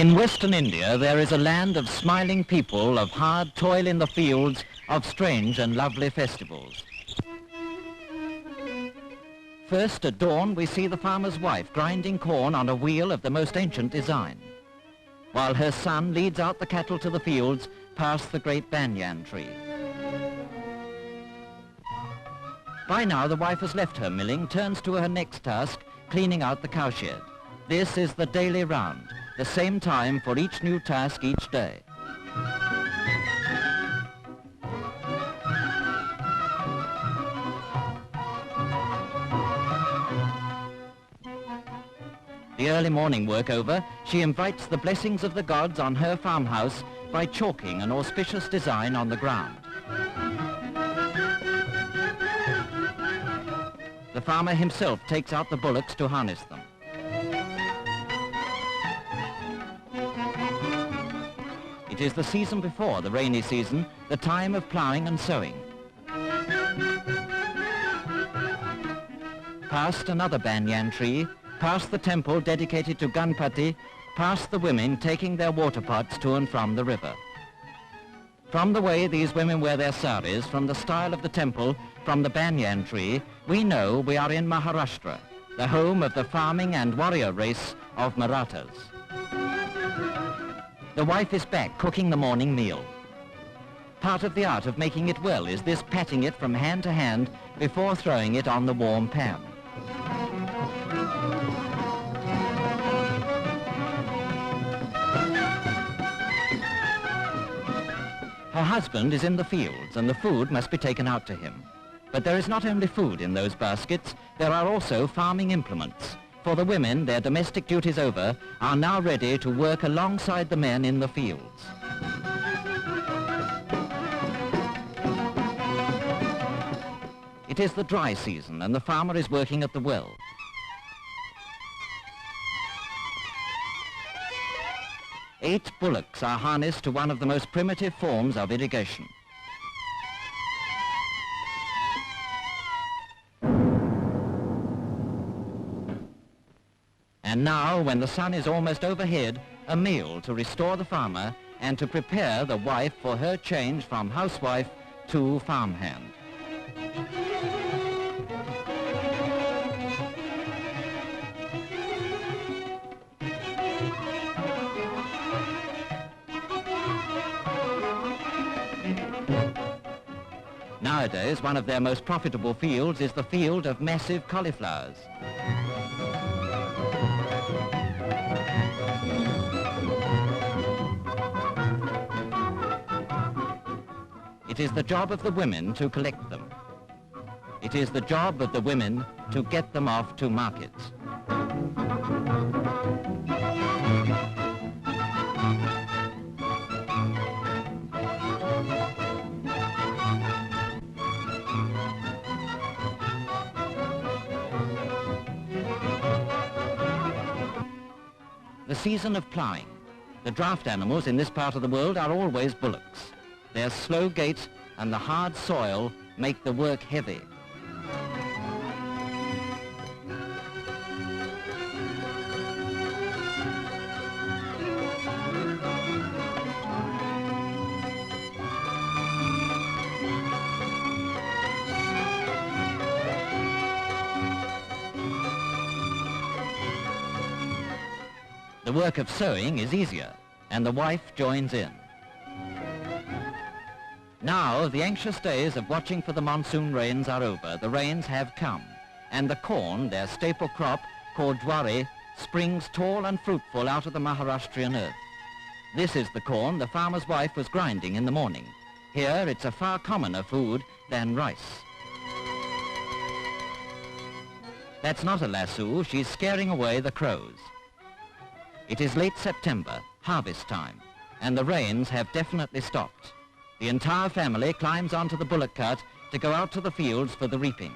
In western India, there is a land of smiling people, of hard toil in the fields, of strange and lovely festivals. First, at dawn, we see the farmer's wife grinding corn on a wheel of the most ancient design, while her son leads out the cattle to the fields past the great banyan tree. By now, the wife has left her milling, turns to her next task, cleaning out the cowshed. This is the daily round, the same time for each new task each day. The early morning work over, she invites the blessings of the gods on her farmhouse by chalking an auspicious design on the ground. The farmer himself takes out the bullocks to harness them. It is the season before the rainy season, the time of ploughing and sowing. Past another banyan tree, past the temple dedicated to Ganpati, past the women taking their water pots to and from the river. From the way these women wear their saris, from the style of the temple, from the banyan tree, we know we are in Maharashtra, the home of the farming and warrior race of Marathas. The wife is back cooking the morning meal. Part of the art of making it well is this patting it from hand to hand before throwing it on the warm pan. Her husband is in the fields and the food must be taken out to him. But there is not only food in those baskets, there are also farming implements. For the women, their domestic duties over, are now ready to work alongside the men in the fields. It is the dry season and the farmer is working at the well. Eight bullocks are harnessed to one of the most primitive forms of irrigation. And now, when the sun is almost overhead, a meal to restore the farmer and to prepare the wife for her change from housewife to farmhand. Nowadays, one of their most profitable fields is the field of massive cauliflowers. It is the job of the women to collect them. It is the job of the women to get them off to markets. The season of ploughing. The draft animals in this part of the world are always bullocks. Their slow gait and the hard soil make the work heavy. The work of sowing is easier, and the wife joins in. Now, the anxious days of watching for the monsoon rains are over. The rains have come, and the corn, their staple crop, called jwari, springs tall and fruitful out of the Maharashtrian earth. This is the corn the farmer's wife was grinding in the morning. Here, it's a far commoner food than rice. That's not a lasso, she's scaring away the crows. It is late September, harvest time, and the rains have definitely stopped. The entire family climbs onto the bullock cart to go out to the fields for the reaping.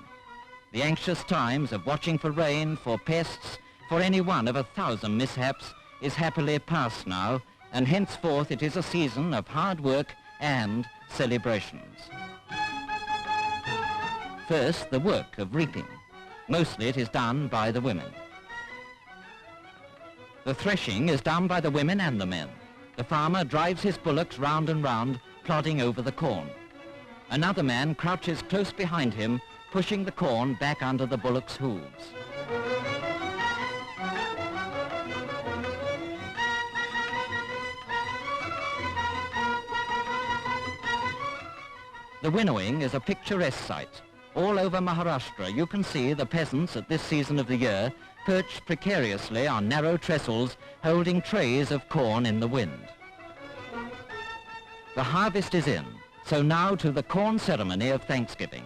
The anxious times of watching for rain, for pests, for any one of 1,000 mishaps is happily past now, and henceforth it is a season of hard work and celebrations. First, the work of reaping. Mostly it is done by the women. The threshing is done by the women and the men. The farmer drives his bullocks round and round, plodding over the corn. Another man crouches close behind him, pushing the corn back under the bullock's hooves. The winnowing is a picturesque sight. All over Maharashtra you can see the peasants at this season of the year perched precariously on narrow trestles, holding trays of corn in the wind. The harvest is in, so now to the corn ceremony of Thanksgiving.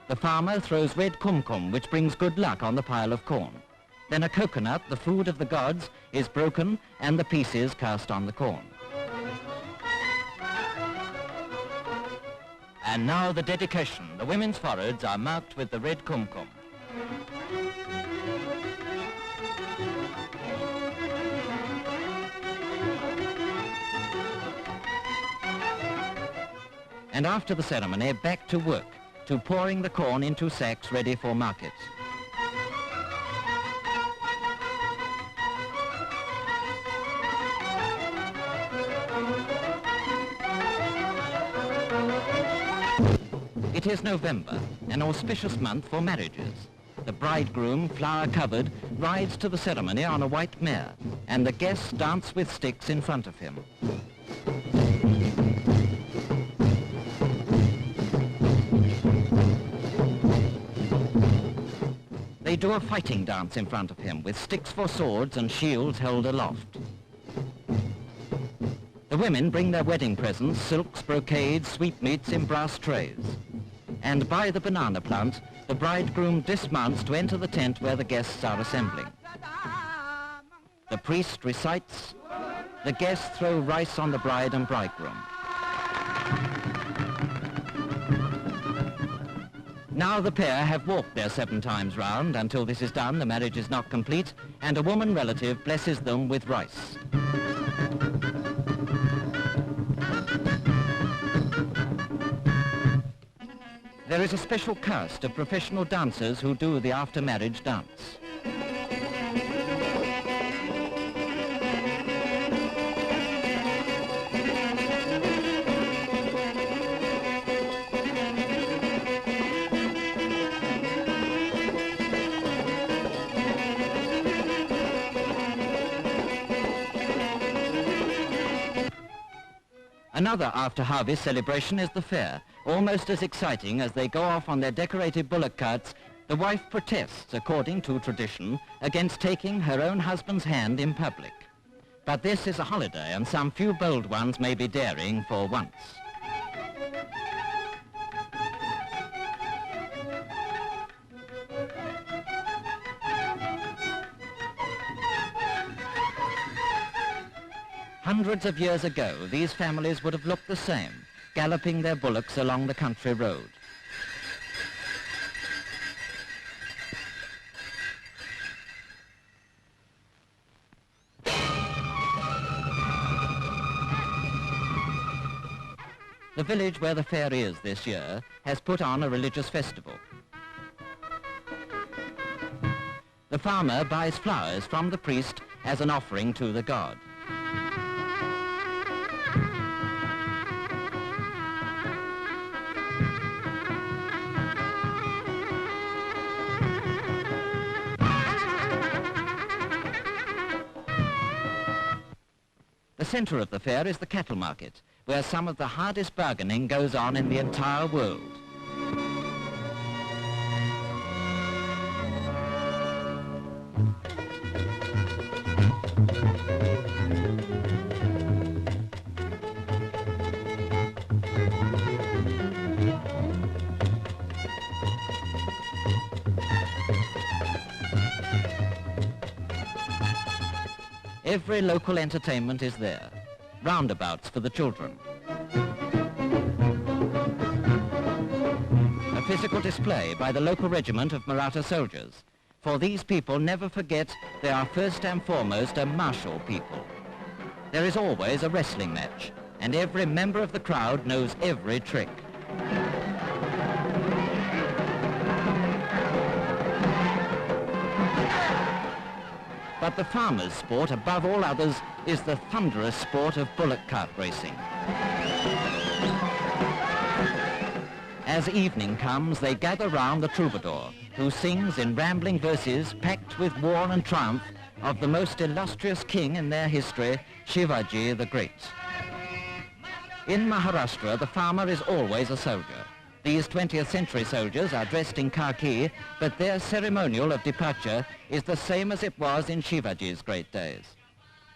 The farmer throws red kumkum, which brings good luck on the pile of corn. Then a coconut, the food of the gods, is broken and the pieces cast on the corn. And now the dedication. The women's foreheads are marked with the red kumkum. And after the ceremony, back to work, to pouring the corn into sacks ready for market. It is November, an auspicious month for marriages. The bridegroom, flower-covered, rides to the ceremony on a white mare, and the guests dance with sticks in front of him. They do a fighting dance in front of him, with sticks for swords and shields held aloft. The women bring their wedding presents, silks, brocades, sweetmeats in brass trays. And by the banana plant, the bridegroom dismounts to enter the tent where the guests are assembling. The priest recites, the guests throw rice on the bride and bridegroom. Now the pair have walked their 7 times round. Until this is done, the marriage is not complete, and a woman relative blesses them with rice. There is a special caste of professional dancers who do the after-marriage dance. Another after-harvest celebration is the fair. Almost as exciting as they go off on their decorated bullock carts, the wife protests, according to tradition, against taking her own husband's hand in public. But this is a holiday, and some few bold ones may be daring for once. Hundreds of years ago, these families would have looked the same, galloping their bullocks along the country road. The village where the fair is this year has put on a religious festival. The farmer buys flowers from the priest as an offering to the god. The center of the fair is the cattle market, where some of the hardest bargaining goes on in the entire world. Every local entertainment is there. Roundabouts for the children. A physical display by the local regiment of Maratha soldiers. For these people never forget they are first and foremost a martial people. There is always a wrestling match, and every member of the crowd knows every trick. But the farmer's sport, above all others, is the thunderous sport of bullock cart racing. As evening comes, they gather round the troubadour, who sings in rambling verses packed with war and triumph of the most illustrious king in their history, Shivaji the Great. In Maharashtra, the farmer is always a soldier. These 20th century soldiers are dressed in khaki, but their ceremonial of departure is the same as it was in Shivaji's great days.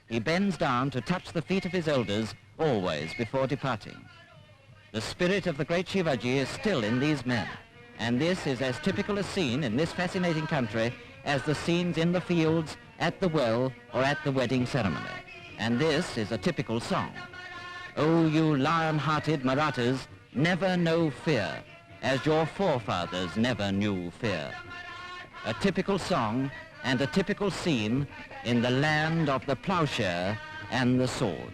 He bends down to touch the feet of his elders always before departing. The spirit of the great Shivaji is still in these men, and this is as typical a scene in this fascinating country as the scenes in the fields, at the well, or at the wedding ceremony. And this is a typical song. Oh, you lion-hearted Marathas, never know fear, as your forefathers never knew fear. A typical song and a typical scene in the land of the plowshare and the sword.